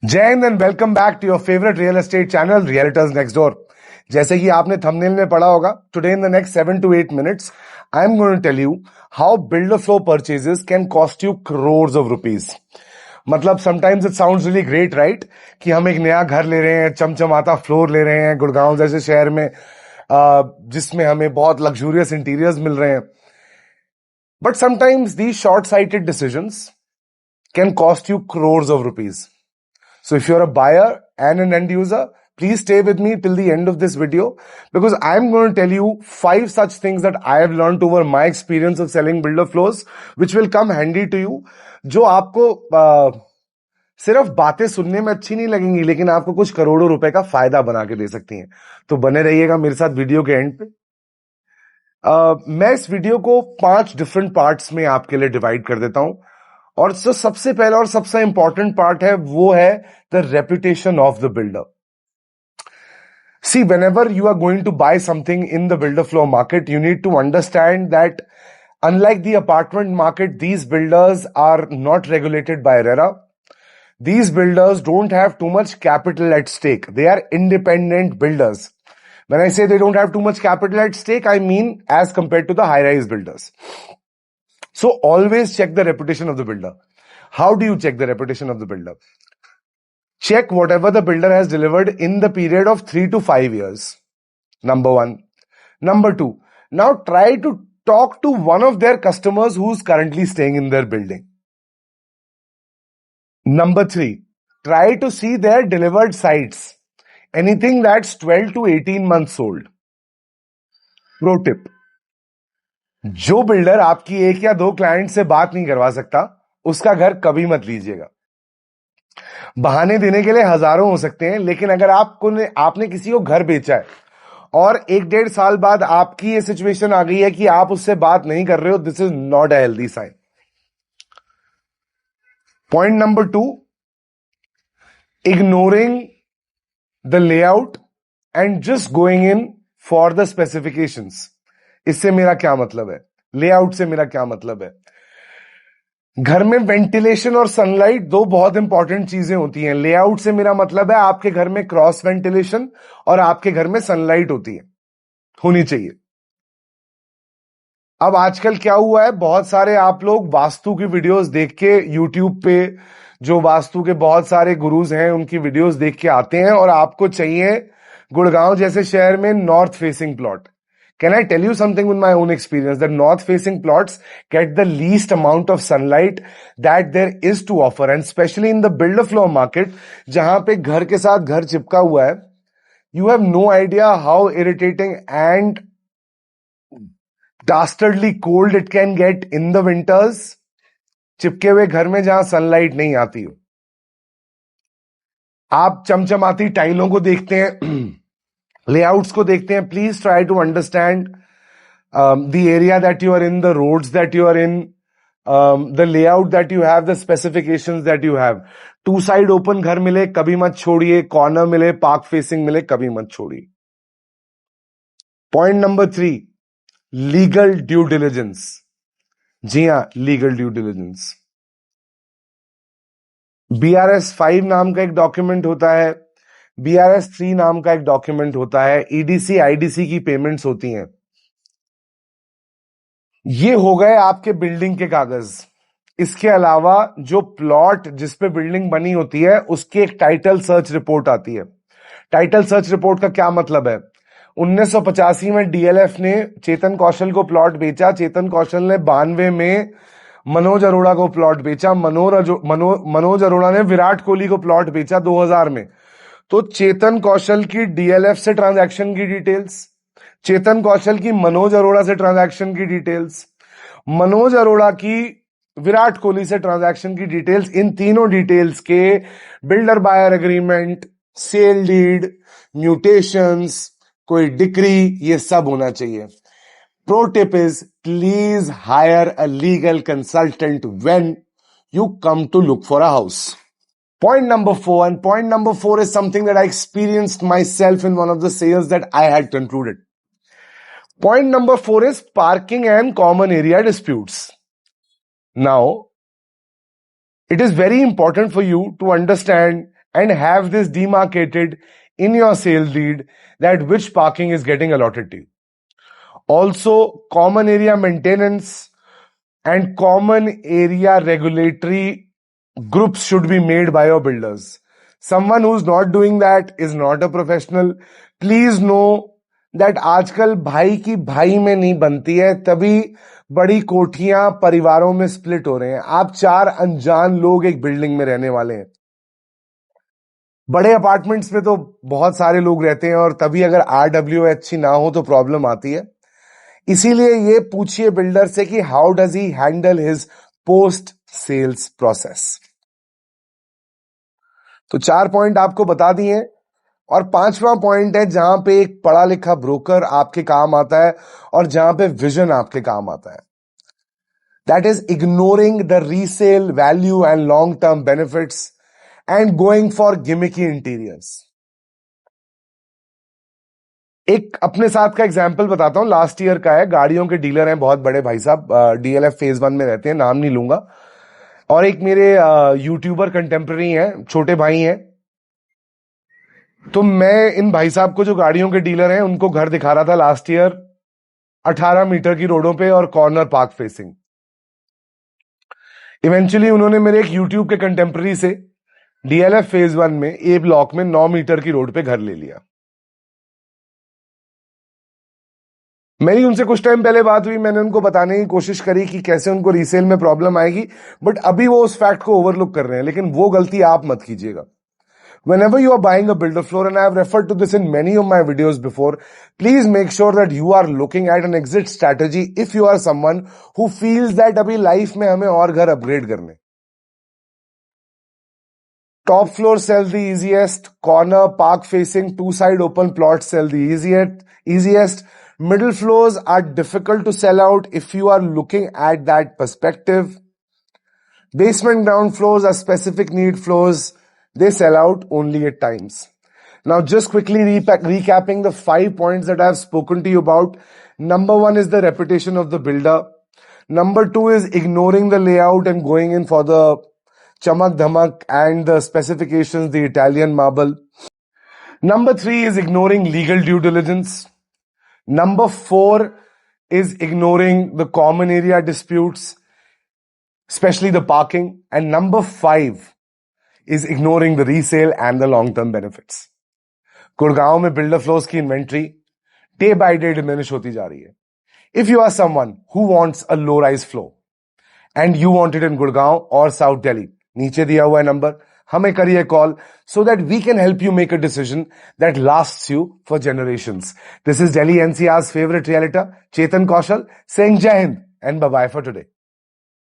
जय हिंद and welcome back to your favourite real estate channel realtors next door. जैसे कि आपने थंबनेल में पढ़ा होगा, today in the next 7 to 8 minutes I am going to tell you how builder floor purchases can cost you crores of rupees। मतलब sometimes it sounds really great, right, कि हम एक नया घर ले रहे हैं, चमचमाता फ्लोर ले रहे हैं गुड़गांव जैसे शहर में, जिसमें हमें बहुत लग्जूरियस इंटीरियर्स मिल रहे हैं। But sometimes these short sighted decisions can cost you crores of rupees. So if you're a buyer and an end user, please stay with me till the end of this video, because I'm going to tell you 5 such things that I have learned over my experience of selling builder floors, which will come handy to you, जो आपको सिर्फ बातें सुनने में अच्छी नहीं लगेंगी, लेकिन आपको कुछ करोड़ों रुपए का फायदा बना के दे सकती हैं। तो बने रहिएगा मेरे साथ वीडियो के एंड पे। मैं इस वीडियो को 5 डिफरेंट पार्ट्स में आपके लिए डिवाइड कर देता हूं, और जो सबसे पहला और सबसे इंपॉर्टेंट पार्ट है वो है the reputation of the builder. See, whenever you are going to buy something in the builder floor market, you need to understand that unlike the apartment market, these builders are not regulated by RERA. These builders don't have too much capital at stake. They are independent builders. When I say they don't have too much capital at stake, I mean as compared to the high-rise builders. So always check the reputation of the builder. How do you check the reputation of the builder? Check whatever the builder has delivered in the period of 3 to 5 years. Number 1. Number 2. Now try to talk to one of their customers who's currently staying in their building. Number 3. Try to see their delivered sites. Anything that's 12 to 18 months old. Pro tip. जो builder आपकी 1 या 2 client से बात नहीं करवा सकता, उसका घर कभी मत लीजिएगा। बहाने देने के लिए हजारों हो सकते हैं, लेकिन अगर आपने किसी को घर बेचा है और 1-1.5 साल बाद आपकी ये सिचुएशन आ गई है कि आप उससे बात नहीं कर रहे हो, this is not a healthy sign. Point number 2, ignoring the layout and just going in for the specifications. इससे मेरा क्या मतलब है, लेआउट से मेरा क्या मतलब है? घर में वेंटिलेशन और सनलाइट 2 बहुत इंपॉर्टेंट चीजें होती हैं। लेआउट से मेरा मतलब है आपके घर में क्रॉस वेंटिलेशन और आपके घर में सनलाइट होनी चाहिए। अब आजकल क्या हुआ है, बहुत सारे आप लोग वास्तु की वीडियोस देख के यूट्यूब पे, जो वास्तु के बहुत सारे गुरुज हैं उनकी वीडियोस देख के आते हैं, और आपको चाहिए गुड़गांव जैसे शहर में north facing plot. Can I tell you something with my own experience? The north-facing plots get the least amount of sunlight that there is to offer, and especially in the builder floor market, जहां पे घर के साथ घर चिपका हुआ है, you have no idea how irritating and dastardly cold it can get in the winters. चिपके हुए घर में जहां सनलाइट नहीं आती हो, आप चमचमाती टाइलों को देखते हैं, लेआउट्स को देखते हैं। Please try to understand the area that you are in, the roads that you are in, the layout that you have, the specifications that you have. 2 side open घर मिले कभी मत छोड़िए, कॉर्नर मिले, पार्क फेसिंग मिले कभी मत छोड़िए। Point number 3, legal due diligence. जी हां, लीगल ड्यू डिलिजेंस। BRS 5 नाम का एक डॉक्यूमेंट होता है, BRS 3 नाम का एक डॉक्यूमेंट होता है, EDC IDC की पेमेंट्स होती हैं। ये हो गए आपके बिल्डिंग के कागज। इसके अलावा जो प्लॉट जिस पे बिल्डिंग बनी होती है उसकी एक टाइटल सर्च रिपोर्ट आती है। टाइटल सर्च रिपोर्ट का क्या मतलब है? 1985 में DLF ने चेतन कौशल को प्लॉट बेचा, चेतन कौशल ने 92 में मनोज अरोड़ा को प्लॉट बेचा, मनोज अरोड़ा ने विराट कोहली को प्लॉट बेचा 2000 में। तो चेतन कौशल की DLF से ट्रांजैक्शन की डिटेल्स, चेतन कौशल की मनोज अरोड़ा से ट्रांजैक्शन की डिटेल्स, मनोज अरोड़ा की विराट कोहली से ट्रांजैक्शन की डिटेल्स, इन तीनों डिटेल्स के builder buyer agreement, sale deed, mutations, कोई डिक्री, ये सब होना चाहिए। Pro tip is please hire a legal consultant when you come to look for a house. Point number 4, and point number 4 is something that I experienced myself in one of the sales that I had concluded. Point number 4 is parking and common area disputes. Now, it is very important for you to understand and have this demarcated in your sales lead that which parking is getting allotted to you. Also, common area maintenance and common area regulatory groups should be made by your builders. Someone who's not doing that is not a professional. Please know that आजकल भाई की भाई में नहीं बनती है, तभी बड़ी कोठियां परिवारों में स्प्लिट हो रहे हैं. आप 4 अनजान लोग एक बिल्डिंग में रहने वाले हैं. बड़े अपार्टमेंट्स में तो बहुत सारे लोग रहते हैं और तभी अगर RWA अच्छी ना हो तो प्रॉब्लम आती है. इसीलिए ये पूछिए बिल्डर से कि how does he handle his post sales process. तो 4 पॉइंट आपको बता दिए और 5वां पॉइंट है जहां पे एक पढ़ा लिखा ब्रोकर आपके काम आता है और जहां पे विजन आपके काम आता है. That is ignoring the resale value and long term benefits and going for gimmicky interiors. एक अपने साथ का एग्जाम्पल बताता हूं, लास्ट ईयर का है. गाड़ियों के डीलर हैं बहुत बड़े भाई साहब, DLF फेज 1 में रहते हैं, नाम नहीं लूंगा. और एक मेरे यूट्यूबर कंटेम्प्रेरी हैं, छोटे भाई हैं. तो मैं इन भाई साहब को जो गाड़ियों के डीलर हैं उनको घर दिखा रहा था लास्ट ईयर 18 मीटर की रोडों पे और कॉर्नर पार्क फेसिंग. इवेंचुअली उन्होंने मेरे एक यूट्यूब के कंटेम्प्रेरी से DLF फेज 1 में ए ब्लॉक में 9 मीटर की रोड पे घर ले लिया. मेरी उनसे कुछ टाइम पहले बात हुई, मैंने उनको बताने की कोशिश करी कि कैसे उनको रीसेल में प्रॉब्लम आएगी, बट अभी वो उस फैक्ट को ओवरलुक कर रहे हैं. लेकिन वो गलती आप मत कीजिएगा. Whenever you are buying a builder floor, and I have referred to this in many of my videos before, please make sure that you are looking at an exit strategy if you are someone who feels that अभी life में हमें और घर upgrade करने. Top floor sell the easiest, corner park facing 2 side open plots sell the easiest. Middle floors are difficult to sell out if you are looking at that perspective. Basement ground floors are specific need floors. They sell out only at times. Now, just quickly recapping the 5 points that I have spoken to you about. Number 1 is the reputation of the builder. Number 2 is ignoring the layout and going in for the chamak dhamak and the specifications, the Italian marble. Number 3 is ignoring legal due diligence. Number 4 is ignoring the common area disputes, especially the parking. And number 5 is ignoring the resale and the long-term benefits. Gurgaon में builder floors की inventory day by day diminish होती जा रही है. If you are someone who wants a low-rise floor and you want it in Gurgaon or South Delhi, नीचे दिया हुआ है नंबर, हमें करिए call so that we can help you make a decision that lasts you for generations. This is Delhi NCR's favorite realtor, Chetan Kaushal, saying Jai Hind and bye-bye for today.